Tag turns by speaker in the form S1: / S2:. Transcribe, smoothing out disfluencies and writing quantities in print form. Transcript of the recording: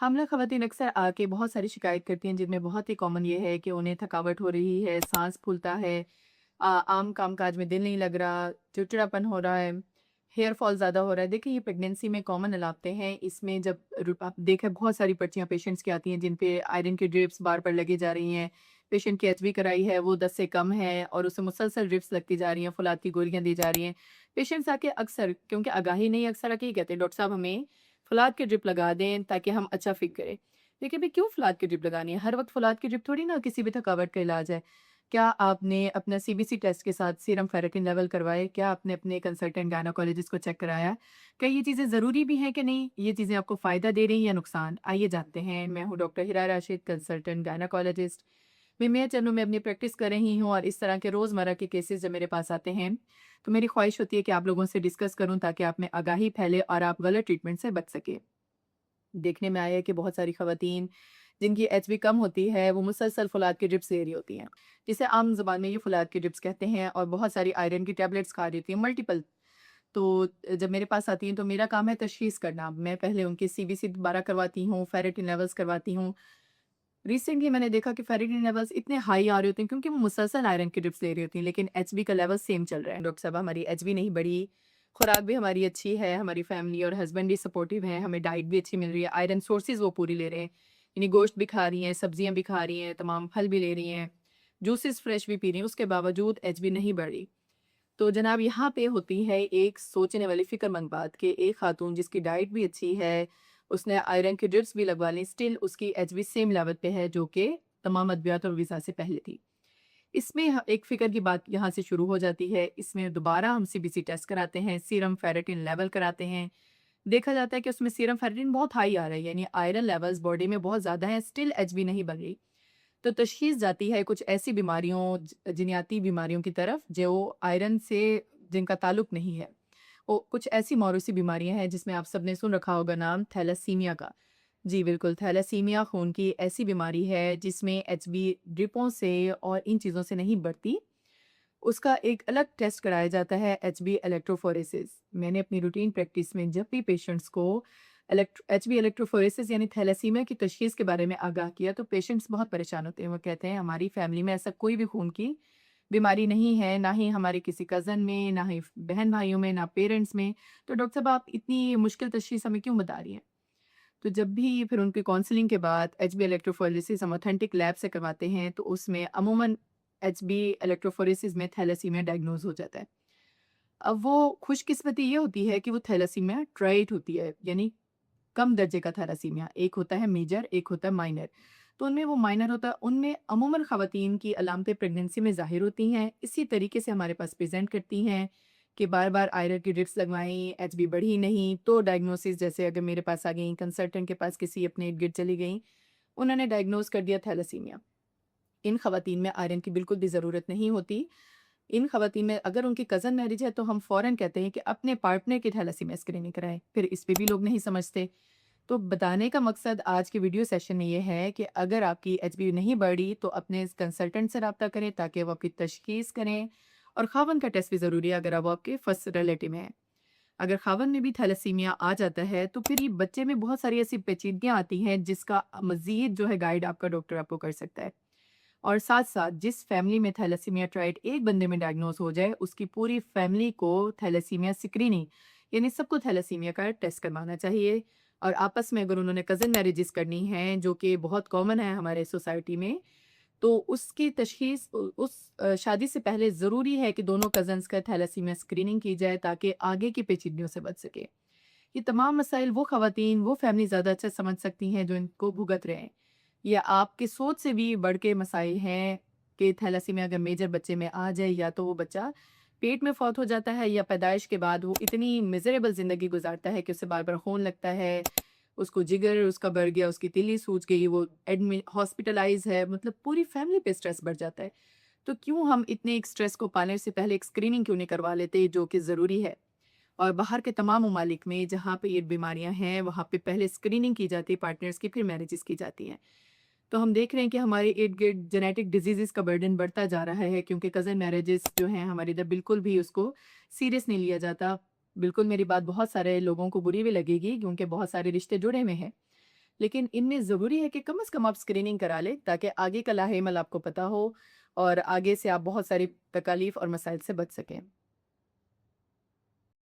S1: हामला ख़वातीन अक्सर आके बहुत सारी शिकायत करती हैं, जिनमें बहुत ही कॉमन ये है कि उन्हें थकावट हो रही है, साँस फूलता है, आम काम-काज में दिल नहीं लग रहा, चिड़चिड़ापन हो रहा है, हेयर फॉल ज़्यादा हो रहा है। देखिए, ये प्रेगनेंसी में कॉमन अलामतें हैं। इसमें जब आप देखें बहुत सारी पर्चियाँ पेशेंट्स की आती हैं, जिन पे आयरन की ड्रिप्स बार-बार लगी जा रही हैं। पेशेंट की एचबी कराई है, वो 10 से कम है और उसे मुसलसल ड्रिप्स लगती जा रही हैं, फौलाद की गोलियाँ दी जा रही हैं। पेशेंट्स आके अक्सर, क्योंकि आगाही नहीं, अक्सर आके ये कहते हैं, "डॉक्टर साहब हमें फौलाद की ड्रिप लगा दें ताकि हम अच्छा फ़ील करें।" देखिए भई, क्यों फौलाद की ड्रिप लगानी है? हर वक़्त फौलाद की ड्रिप थोड़ी ना किसी भी थकावट का इलाज है। क्या आपने अपना सीबीसी टेस्ट के साथ सीरम फेरेटिन लेवल करवाए? क्या आपने अपने कंसल्टेंट गायनेकोलॉजिस्ट को चेक कराया? क्या ये चीज़ें ज़रूरी भी हैं कि नहीं? ये चीज़ें आपको फ़ायदा दे रही हैं या नुकसान? आइए जानते हैं। मैं हूँ डॉक्टर हिरा राशिद, कंसल्टेंट गायनेकोलॉजिस्ट। मैं चरणों में अपनी प्रैक्टिस कर रही हूँ और इस तरह के रोज़मर्रा के केसेज़ जब मेरे पास आते हैं, तो मेरी ख़्वाहिश होती है कि आप लोगों से डिस्कस करूँ ताकि आप में आगाही फैले और आप गलत ट्रीटमेंट से बच सकें। देखने में आया है कि बहुत सारी ख़वातीन जिनकी एचबी कम होती है, वो मुसलसल फ़ौलाद की ड्रिप्स ले रही होती हैं, जिसे आम ज़ुबान में ये फ़ौलाद की ड्रिप्स कहते हैं, और बहुत सारी आयरन की टैबलेट्स खा रही होती हैं, मल्टीपल। तो जब मेरे पास आती हैं तो मेरा काम है तशख़ीस करना। मैं पहले उनकी सीबीसी दोबारा करवाती हूँ, फेरेटिन लेवल्स करवाती हूँ। रिसेंटली मैंने देखा कि फेरेटिन लेवल्स इतने हाई आ रहे होते हैं क्योंकि वो मुसलसल आयरन की ड्रिप्स ले रही होती हैं, लेकिन एचबी का लेवल सेम चल रहा है। डॉक्टर साहब, हमारी एचबी नहीं बढ़ी, खुराक भी हमारी अच्छी है, हमारी फैमिली और हस्बैंड भी सपोर्टिव हैं, हमें डाइट भी अच्छी मिल रही है, आयरन सोर्सेज़ वो पूरी ले रहे हैं। यानी गोश्त भी खा रही हैं, सब्जियाँ भी खा रही हैं, तमाम फल भी ले रही हैं, जूसेस फ्रेश भी पी रही हैं, उसके बावजूद एचबी नहीं बढ़ रही। तो जनाब, यहाँ पे होती है एक सोचने वाली फ़िक्रमंद बात कि एक ख़ातून जिसकी डाइट भी अच्छी है, उसने आयरन की ड्रिप्स भी लगवा ली, स्टिल उसकी एचबी सेम लेवल पे है जो कि तमाम अद्वियात और ग़िज़ा से पहले थी। इसमें एक फ़िक्र की बात यहाँ से शुरू हो जाती है। इसमें दोबारा हम सीबीसी टेस्ट कराते हैं, सीरम फेरेटिन लेवल कराते हैं। देखा जाता है कि उसमें सीरम फेरेटिन बहुत हाई आ रहा है, यानी आयरन लेवल्स बॉडी में बहुत ज़्यादा हैं, स्टिल एचबी नहीं बढ़ रही। तो तशख़ीस जाती है कुछ ऐसी बीमारियों, जिन्याती बीमारियों की तरफ जो आयरन से जिनका ताल्लुक नहीं है। वो कुछ ऐसी मौरूसी बीमारियाँ हैं जिसमें आप सबने सुन रखा होगा नाम थैलेसीमिया का। जी बिल्कुल, थैलेसीमिया खून की ऐसी बीमारी है जिसमें एचबी ड्रिपों से और इन चीज़ों से नहीं बढ़ती। उसका एक अलग टेस्ट कराया जाता है, एचबी इलेक्ट्रोफोरेसिस। मैंने अपनी रूटीन प्रैक्टिस में जब भी पेशेंट्स को एचबी इलेक्ट्रोफोरेसिस यानी थैलेसीमिया की तशख़ीस के बारे में आगाह किया तो पेशेंट्स बहुत परेशान होते हैं। वो कहते हैं हमारी फैमिली में ऐसा कोई भी खून की बीमारी नहीं है, ना ही हमारे किसी कज़न में, ना ही बहन-भाइयों में, ना पेरेंट्स में। तो डॉक्टर साहब, आप इतनी मुश्किल तशख़ीस हमें क्यों बता रही हैं? तो जब भी फिर उनकी काउंसलिंग के बाद एचबी इलेक्ट्रोफोरेसिस हम ऑथेंटिक लैब से करवाते हैं, तो उसमें अमूमन एचबी इलेक्ट्रोफोरेसिस में थैलेसीमिया डायग्नोज़ हो जाता है। अब वो खुशकिस्मती ये होती है कि वो थैलेसीमिया ट्राइट होती है, यानी कम दर्जे का थैलेसीमिया। एक होता है मेजर, एक होता है माइनर। तो उनमें वो माइनर होता है, उनमें अमूमन ख़वातीन की अलामतें प्रेगनेंसी में ज़ाहिर होती हैं। इसी तरीके से हमारे पास प्रेज़ेंट करती हैं कि बार-बार आयरन की ड्रिप्स लगवाईं, एचबी बढ़ी नहीं, तो डायग्नोसिस जैसे अगर मेरे पास आ गईं, कंसल्टेंट के पास किसी अपने इर्द-गिर्द चली गईं, उन्होंने डायग्नोज़ कर दिया थैलेसीमिया। इन ख़वातीन में आयरन की बिल्कुल भी ज़रूरत नहीं होती। इन ख़वातीन में अगर उनकी कज़न मैरिज है तो हम फ़ौरन कहते हैं कि अपने पार्टनर की थैलेसीमिया स्क्रीनिंग कराएँ। फिर इस पे भी लोग नहीं समझते। तो बताने का मकसद आज के वीडियो सेशन में ये है कि अगर आपकी एचबी नहीं बढ़ी तो अपने कंसल्टेंट से राब्ता करें ताकि वो आपकी तशख़ीस करें, और ख़ावंद का टेस्ट भी ज़रूरी है अगर वो आपके फर्स्ट रिलेटिव में है। अगर ख़ावंद में भी थैलेसीमिया आ जाता है तो फिर ये बच्चे में बहुत सारी ऐसी पेचीदगियाँ आती हैं जिसका मज़ीद जो है गाइड आपका डॉक्टर आपको कर सकता है। और साथ-साथ जिस फैमिली में थैलेसीमिया ट्राइड एक बंदे में डायग्नोज़ हो जाए, उसकी पूरी फैमिली को थैलेसीमिया स्क्रीनिंग, यानी सबको थैलेसीमिया का टेस्ट करवाना चाहिए। और आपस में अगर उन्होंने कज़न मैरिजेस करनी हैं, जो कि बहुत कॉमन है हमारे सोसाइटी में, तो उसकी तशख़ीस उस शादी से पहले ज़रूरी है कि दोनों कज़न्स का थैलेसीमिया स्क्रीनिंग की जाए ताकि आगे की पेचीदगियों से बच सके। ये तमाम मसाइल वो ख़वातीन, वो फैमिली ज़्यादा अच्छा समझ सकती हैं जो इनको भुगत रहे हैं। ये आपकी सोच से भी बढ़ के मसाइल हैं कि थैलेसीमिया अगर मेजर बच्चे में आ जाए, या तो वो बच्चा पेट में फ़ौत हो जाता है या पैदाइश के बाद वो इतनी मिज़रेबल ज़िंदगी गुज़ारता है कि उसे बार-बार खून लगता है, उसको जिगर उसका बढ़ गया, उसकी तिल्ली सूज गई, वो हॉस्पिटलाइज़ है, मतलब पूरी फैमिली पे स्ट्रेस बढ़ जाता है। तो क्यों हम इतने एक स्ट्रेस को पालने से पहले एक स्क्रीनिंग क्यों नहीं करवा लेते, जो कि ज़रूरी है। और बाहर के तमाम ममालिक में जहाँ पे ये बीमारियाँ हैं, वहाँ पे पहले स्क्रीनिंग की जाती है पार्टनर्स की, फिर मैरिजेस की जाती हैं। तो हम देख रहे हैं कि हमारे इर्द-गिर्द जेनेटिक डिज़ीज़ेज़ का बर्डन बढ़ता जा रहा है क्योंकि कज़न मैरिजेस जो हैं हमारे इधर, बिल्कुल भी उसको सीरियस नहीं लिया जाता। बिल्कुल, मेरी बात बहुत सारे लोगों को बुरी भी लगेगी क्योंकि बहुत सारे रिश्ते जुड़े हुए हैं। لیکن ان میں ضروری ہے کہ کم از کم آپ اسکریننگ کرا لیں تاکہ آگے کا لاہ عمل آپ کو پتہ ہو اور آگے سے آپ بہت ساری تکالیف اور مسائل سے بچ سکیں۔